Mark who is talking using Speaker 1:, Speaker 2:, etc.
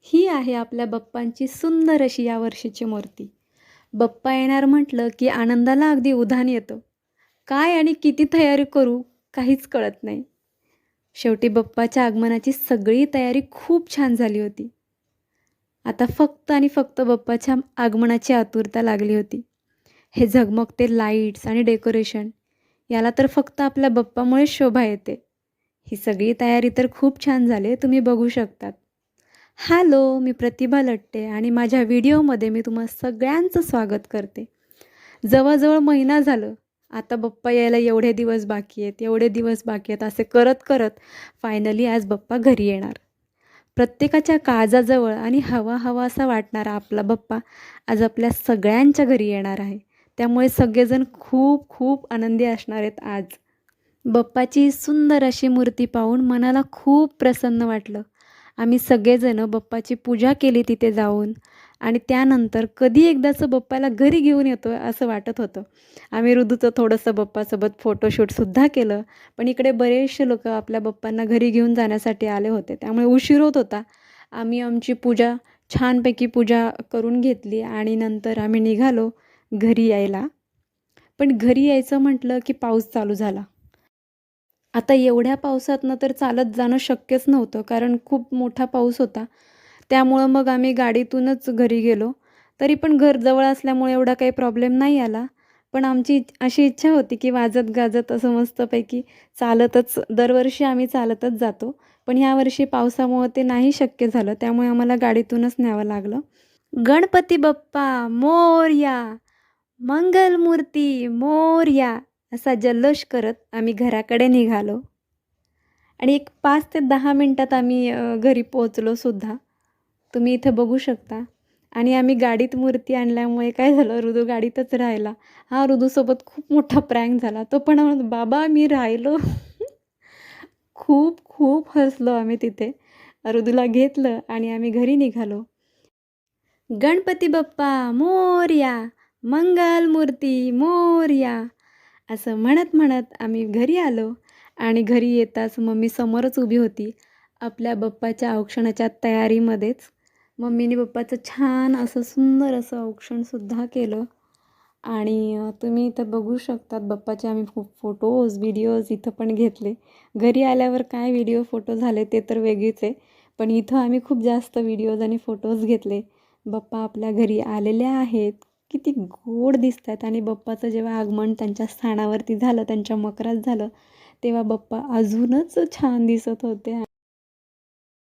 Speaker 1: ही आहे आपल्या बाप्पांची सुंदर अशी या वर्षीची मूर्ती. बाप्पा येणार म्हटलं की आनंदाला अगदी उधाण येतं. काय आणि किती तयारी करू काहीच कळत नाही. शेवटी बाप्पाच्या आगमनाची सगळी तयारी खूप छान झाली होती. आता फक्त आणि फक्त बाप्पाच्या आगमनाची आतुरता लागली होती. हे झगमगते लाईट्स आणि डेकोरेशन याला तर फक्त आपल्या बाप्पामुळेच शोभा येते. ही सगळी तयारी तर खूप छान झाली, तुम्ही बघू शकतात. हॅलो, मी प्रतिभा लट्टे आणि माझ्या व्हिडिओमध्ये मी तुम्हा सगळ्यांचं स्वागत करते. जवळजवळ महिना झालं. आता बाप्पा यायला एवढे दिवस बाकी आहेत, एवढे दिवस बाकी आहेत असे करत फायनली आज बाप्पा घरी येणार. प्रत्येकाच्या काळजाजवळ आणि हवा हवा असा वाटणारा आपला बाप्पा आज आपल्या सगळ्यांच्या घरी येणार आहे. त्यामुळे सगळेजण खूप खूप आनंदी असणार आहेत आज. बाप्पाची सुंदर अशी मूर्ती पाहून मनाला खूप प्रसन्न वाटलं. आम्ही सगळेजण बाप्पाची पूजा केली तिथे जाऊन आणि त्यानंतर कधी एकदाचं बाप्पाला घरी घेऊन येतो आहे असं वाटत होतं. आम्ही ऋदूचं थोडंसं बाप्पासोबत फोटोशूटसुद्धा केलं. पण इकडे बरेचसे लोकं आपल्या बाप्पांना घरी घेऊन जाण्यासाठी आले होते. त्यामुळे उशीर होत होता. आम्ही आमची पूजा छानपैकी पूजा करून घेतली आणि नंतर आम्ही निघालो घरी यायला. पण घरी यायचं म्हटलं की पाऊस चालू झाला. आता एवढ्या पावसातनं तर चालत जाणं शक्यच नव्हतं, कारण खूप मोठा पाऊस होता. त्यामुळं मग आम्ही गाडीतूनच घरी गेलो. तरी पण घर जवळ असल्यामुळे एवढा काही प्रॉब्लेम नाही आला. पण आमची अशी इच्छा होती, की वाजत-गाजत असं मस्तपैकी चालतच दरवर्षी आम्ही चालतच जातो. पण ह्यावर्षी पावसामुळं ते नाही शक्य झालं. त्यामुळे आम्हाला गाडीतूनच न्यावं लागलं. गणपती बाप्पा मोरया! मंगलमूर्ती मोरया! असा जल्लोष करत आम्ही घराकडे निघालो आणि एक 5 ते 10 मिनिटात आम्ही घरी पोहोचलो सुद्धा. तुम्ही इथे बघू शकता आणि आम्ही गाडीत मूर्ती आणल्यामुळे काय झालं, ऋदू गाडीतच राहिला. हा ऋदूसोबत खूप मोठा प्रँक झाला. तो पण म्हणतो, "बाबा मी राहिलो." खूप खूप हसलो आम्ही तिथे. ऋदूला घेतलं आणि आम्ही घरी निघालो. गणपती बाप्पा मोरया! मंगलमूर्ती मोरया! असं म्हणत आम्ही घरी आलो आणि घरी येताच मम्मी समोरच उभी होती. आपल्या बाप्पाच्या औक्षणाच्या तयारीमध्येच. मम्मीने बाप्पाचं छान असं सुंदर असं औक्षणसुद्धा केलं आणि तुम्ही इथं बघू शकतात बाप्पाचे आम्ही खूप फोटोज, व्हिडिओज इथं पण घेतले. घरी आल्यावर काय व्हिडिओ, फोटो झाले ते तर वेगळीच आहे. पण इथं आम्ही खूप जास्त व्हिडिओज आणि फोटोज घेतले. बाप्पा आपल्या घरी आलेले आहेत. किती गोड दिसत आहेत आणि बाप्पाचं जेव्हा आगमन त्यांच्या स्थानावरती झालं, त्यांच्या मकरात झालं, तेव्हा बाप्पा अजूनच छान दिसत होते.